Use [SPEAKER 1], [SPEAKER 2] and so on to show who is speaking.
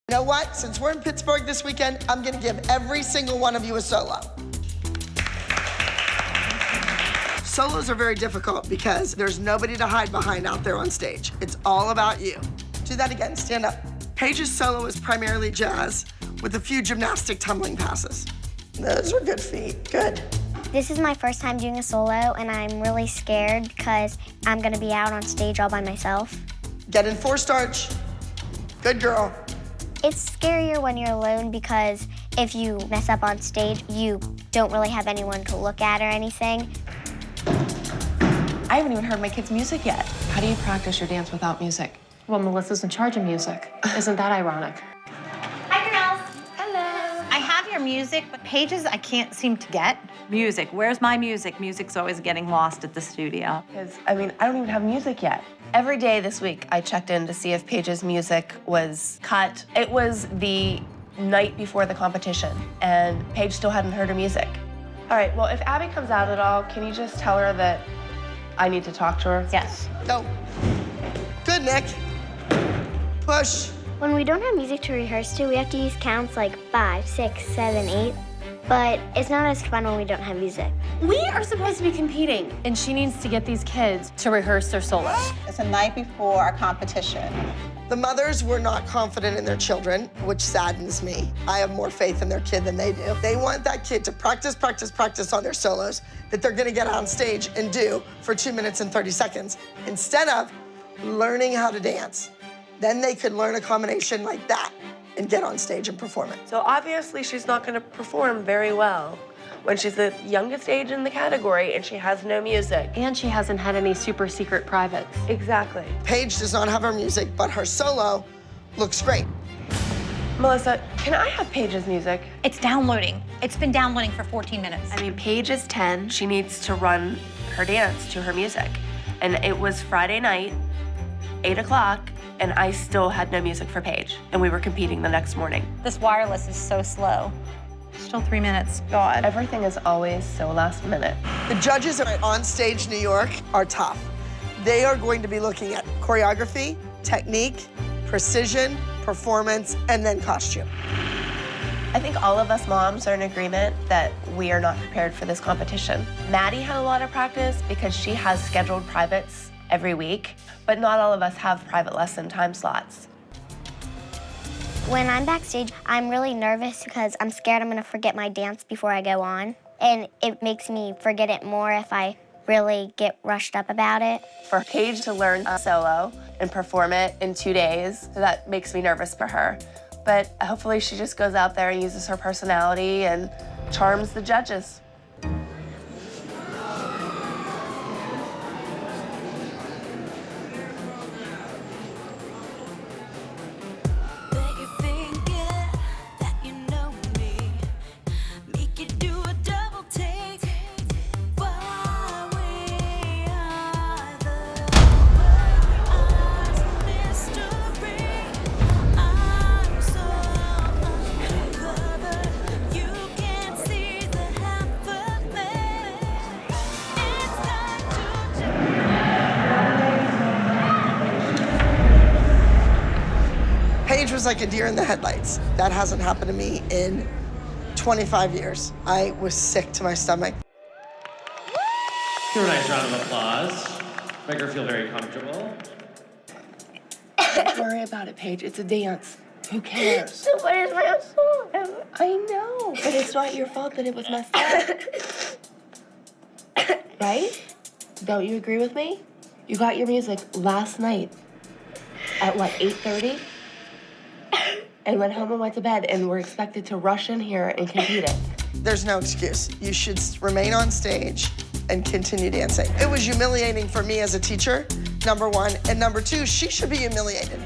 [SPEAKER 1] You know what? Since we're in Pittsburgh this weekend, I'm gonna give every single one of you a solo. Solos are very difficult because there's nobody to hide behind out there on stage. It's all about you. Do that again, stand up. Paige's solo is primarily jazz with a few gymnastic tumbling passes. Those were good feet, good.
[SPEAKER 2] This is my first time doing a solo, and I'm really scared because I'm gonna be out on stage all by myself.
[SPEAKER 1] Get in 4 starch. Good girl.
[SPEAKER 2] It's scarier when you're alone because if you mess up on stage, you don't really have anyone to look at or anything.
[SPEAKER 3] I haven't even heard my kids' music yet. How do you practice your dance without music?
[SPEAKER 4] Well, Melissa's in charge of music. Isn't that ironic?
[SPEAKER 5] Hi, girls.
[SPEAKER 3] Hello.
[SPEAKER 5] I have your music, but Paige's I can't seem to get.
[SPEAKER 6] Music. Where's my music? Music's always getting lost at the studio.
[SPEAKER 3] Because, I don't even have music yet. Every day this week, I checked in to see if Paige's music was cut. It was the night before the competition, and Paige still hadn't heard her music. All right, well, if Abby comes out at all, can you just tell her that I need to talk to her?
[SPEAKER 5] Yes.
[SPEAKER 1] Go. Good, Nick. Push.
[SPEAKER 2] When we don't have music to rehearse to, we have to use counts like 5, 6, 7, 8. But it's not as fun when we don't have music.
[SPEAKER 3] We are supposed to be competing.
[SPEAKER 4] And she needs to get these kids to rehearse their solos.
[SPEAKER 7] It's the night before our competition.
[SPEAKER 1] The mothers were not confident in their children, which saddens me. I have more faith in their kid than they do. They want that kid to practice, practice, practice on their solos that they're gonna get on stage and do for 2 minutes and 30 seconds instead of learning how to dance. Then they could learn a combination like that and get on stage and perform it.
[SPEAKER 3] So obviously she's not gonna perform very well when she's the youngest age in the category and she has no music.
[SPEAKER 4] And she hasn't had any super secret privates.
[SPEAKER 3] Exactly.
[SPEAKER 1] Paige does not have her music, but her solo looks great.
[SPEAKER 3] Melissa, can I have Paige's music?
[SPEAKER 5] It's downloading. It's been downloading for 14 minutes.
[SPEAKER 3] Paige is 10. She needs to run her dance to her music. And it was Friday night, 8 o'clock, and I still had no music for Paige. And we were competing the next morning.
[SPEAKER 5] This wireless is so slow. Still 3 minutes. God.
[SPEAKER 3] Everything is always so last minute.
[SPEAKER 1] The judges at On Stage New York are tough. They are going to be looking at choreography, technique, precision, performance, and then costume.
[SPEAKER 3] I think all of us moms are in agreement that we are not prepared for this competition. Maddie had a lot of practice because she has scheduled privates every week, but not all of us have private lesson time slots.
[SPEAKER 2] When I'm backstage, I'm really nervous because I'm scared I'm gonna forget my dance before I go on. And it makes me forget it more if I really get rushed up about it.
[SPEAKER 3] For Paige to learn a solo and perform it in 2 days, that makes me nervous for her. But hopefully she just goes out there and uses her personality and charms the judges.
[SPEAKER 1] Paige was like a deer in the headlights. That hasn't happened to me in 25 years. I was sick to my stomach.
[SPEAKER 8] Give her a nice round of applause. Make her feel very comfortable.
[SPEAKER 3] Don't worry about it, Paige. It's a dance. Who cares?
[SPEAKER 2] So what is my song?
[SPEAKER 3] I know, but it's not your fault that it was messed up. Right? Don't you agree with me? You got your music last night at what, 8:30? And went home and went to bed and were expected to rush in here and compete it.
[SPEAKER 1] There's no excuse. You should remain on stage and continue dancing. It was humiliating for me as a teacher, number one, and number two, she should be humiliated.